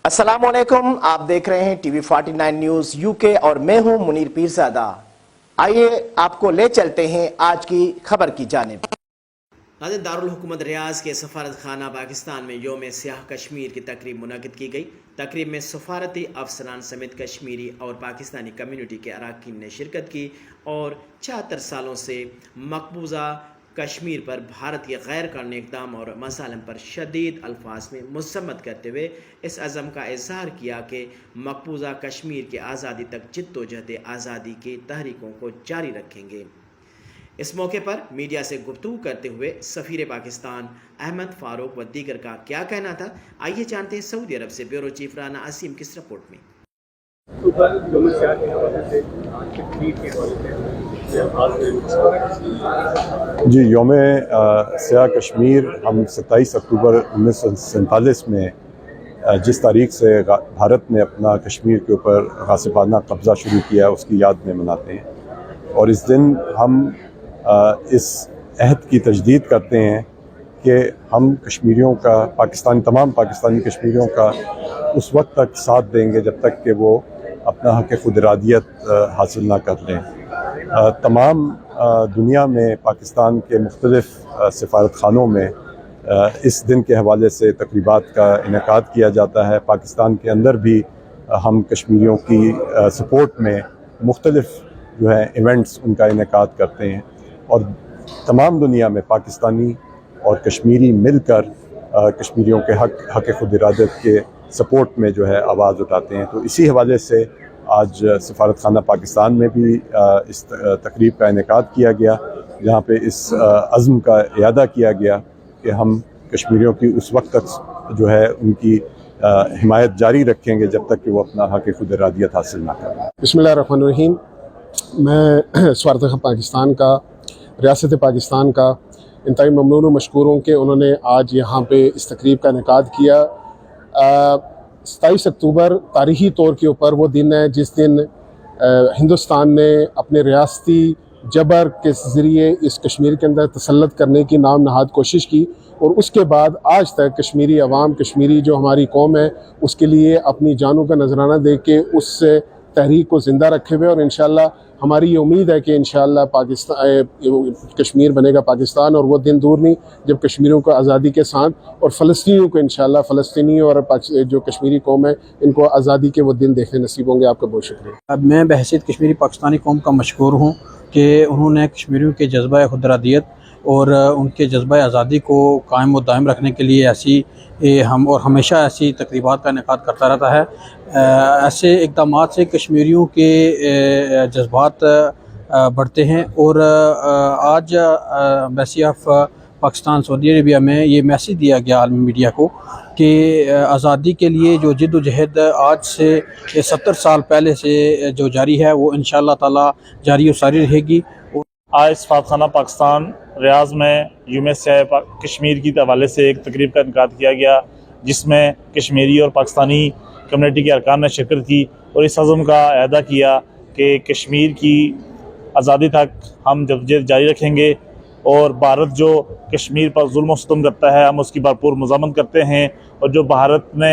अस्सलामुअलैकुम, आप देख रहे हैं टीवी 49 न्यूज यूके और मैं हूं मुनीर पीरजादा। आइए आपको ले चलते हैं आज की खबर की जानिब। दारुल हुकूमत रियाज के सफारत खाना पाकिस्तान में योम सियाह कश्मीर की तकरीब मुनक़िद की गई। तकरीब में सफारती अफसरान समेत कश्मीरी और पाकिस्तानी कम्यूनिटी के अरकान ने शिरकत की और 76 सालों से मकबूजा कश्मीर पर भारत के गैर कानूनी इक़दाम और मसाइल पर शदीद अल्फाज में मुसम्मत करते हुए इस अज़म का इज़हार किया कि मकबूजा कश्मीर की आज़ादी तक जिद्दोजहद आज़ादी की तहरीकों को जारी रखेंगे। इस मौके पर मीडिया से गुफ्तगू करते हुए सफ़ीर पाकिस्तान अहमद फ़ारूक व दीगर का क्या कहना था, आइए जानते हैं सऊदी अरब से ब्यूरो चीफ राना असीम किस रिपोर्ट में। जी, योम सियाह कश्मीर हम 27 अक्टूबर 1947 में जिस तारीख से भारत ने अपना कश्मीर के ऊपर गासिबाना कब्ज़ा शुरू किया उसकी याद में मनाते हैं। और इस दिन हम इस अहद की तजदीद करते हैं कि हम कश्मीरियों का तमाम पाकिस्तानी कश्मीरियों का उस वक्त तक साथ देंगे जब तक कि वो अपना हक़ खुद इरादियत हासिल ना कर लें। तमाम दुनिया में पाकिस्तान के मुख्तलिफ़ सफारत खानों में इस दिन के हवाले से तकरीबात का इनेकाद किया जाता है। पाकिस्तान के अंदर भी हम कश्मीरियों की सपोर्ट में मुख्तलिफ़ जो है इवेंट्स उनका इनेकाद करते हैं और तमाम दुनिया में पाकिस्तानी और कश्मीरी मिलकर कश्मीरियों के हक़ खुद इरादत के सपोर्ट में जो है आवाज़ उठाते हैं। तो इसी हवाले से आज सफारत खाना पाकिस्तान में भी इस तकरीब का इनेकाद किया गया, जहाँ पे इस अज़्म का इयादा किया गया कि हम कश्मीरियों की उस वक्त तक जो है उनकी हिमायत जारी रखेंगे जब तक कि वो अपना हक़ खुद इरादियत हासिल ना करें। बिस्मिल्लाहिर्रहमानिर्रहीम। मैं सफारत पाकिस्तान का, रियासत पाकिस्तान का इंतहाई ममनून व मशकूर हूँ कि उन्होंने आज यहाँ पे इस तकरीब का इनेकाद किया। 27 अक्टूबर तारीख़ी तौर के ऊपर वो दिन है जिस दिन हिंदुस्तान ने अपने रियासती जबर के ज़रिए इस कश्मीर के अंदर तसल्लुत करने की नाम नहाद कोशिश की और उसके बाद आज तक कश्मीरी अवाम, कश्मीरी जो हमारी कौम है, उसके लिए अपनी जानों का नजराना दे के उस तहरीक को ज़िंदा रखे हुए और इंशाअल्लाह हमारी ये उम्मीद है कि इंशाअल्लाह कश्मीर बनेगा पाकिस्तान और वो दिन दूर नहीं जब कश्मीरियों को आज़ादी के साथ और फ़लस्तीनियों को इंशाअल्लाह फ़लस्तीनी और जो कश्मीरी कौम है इनको आज़ादी के वो दिन देखने नसीब होंगे। आपका बहुत शुक्रिया। अब मैं बहैसियत कश्मीरी पाकिस्तानी कौम का मशकूर हूँ कि उन्होंने कश्मीरियों के जज्बा खुद इरादियत और उनके जज्बा आज़ादी को कायम व दायम रखने के लिए हम हमेशा ऐसी तकरीबात का इनेकाद करता रहता है। ऐसे इक़दाम से कश्मीरियों के जज्बात बढ़ते हैं और आज embassy of Pakistan Saudi Arabia में ये मैसेज दिया गया आलमी मीडिया को कि आज़ादी के लिए जो जिद्दोजहद आज से 70 साल पहले से जो जारी है वो इंशाअल्लाह ताला जारी और सारी रहेगी। आज सफारत खाना पाकिस्तान रियाज में योम सियाह कश्मीर की हवाले से एक तकरीब का इनेकाद किया गया जिसमें कश्मीरी और पाकिस्तानी कम्युनिटी के अरकान ने शिरकत की और इस अज़्म का अहदा किया कि कश्मीर की आज़ादी तक हम जद्दोजहद जारी रखेंगे और भारत जो कश्मीर पर जुल्म व सितम करता है हम उसकी भरपूर मज़ामत करते हैं और जो भारत ने